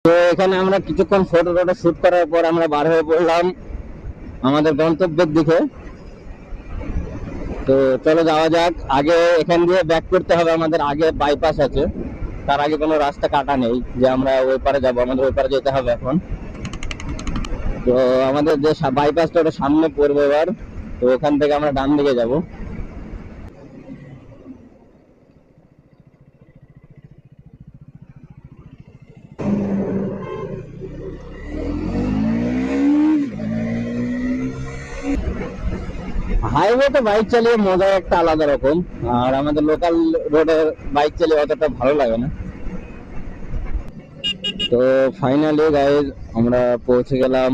তো এখানে আমরা কিছুক্ষণ ফটো টটো শুট করার পর আমরা বার হয়ে পড়লাম আমাদের গন্তব্যের দিকে। তো চলো যাওয়া যাক। আগে এখান দিয়ে ব্যাক করতে হবে, আমাদের আগে বাইপাস আছে, তার আগে কোনো রাস্তা কাটা নেই যে আমরা ওই পারে যাবো, আমাদের ওই পারে যেতে হবে এখন। তো আমাদের যে বাইপাসটা ওটা সামনে পড়বে এবার, তো ওখান থেকে আমরা ডান দিকে যাব। হাইওয়েতে বাইক চালিয়ে মজা একটা আলাদা রকম, আর আমাদের লোকাল রোডে বাইক চালিয়ে অতটা ভালো লাগে না। তো ফাইনালি গাইজ আমরা পৌঁছে গেলাম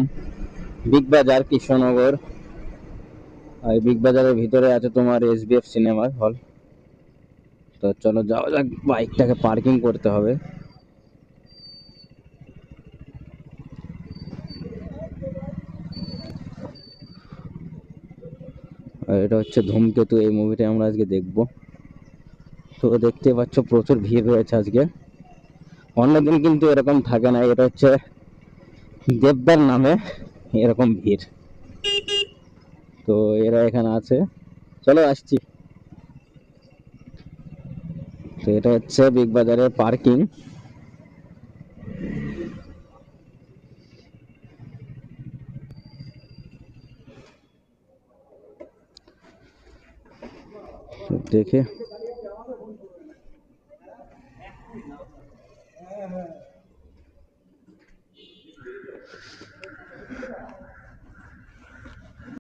বিগ বাজার, কৃষ্ণনগর। আর বিগ বাজারের ভিতরে আছে তোমার এসবিএফ সিনেমা হল। তো চলো যাওয়া যাক, বাইকটাকে পার্কিং করতে হবে। আর এটা হচ্ছে ধূমকেতু, এই মুভিটা আমরা আজকে দেখবো। তো দেখতে পাচ্ছ প্রচুর ভিড় রয়েছে আজকে, অন্যদিন কিন্তু এরকম থাকে না। এটা হচ্ছে দেবদার নামে এরকম ভিড়। তো এরা এখানে আছে, চলো আসছি। তো এটা হচ্ছে বিগ বাজারের পার্কিং। দেখে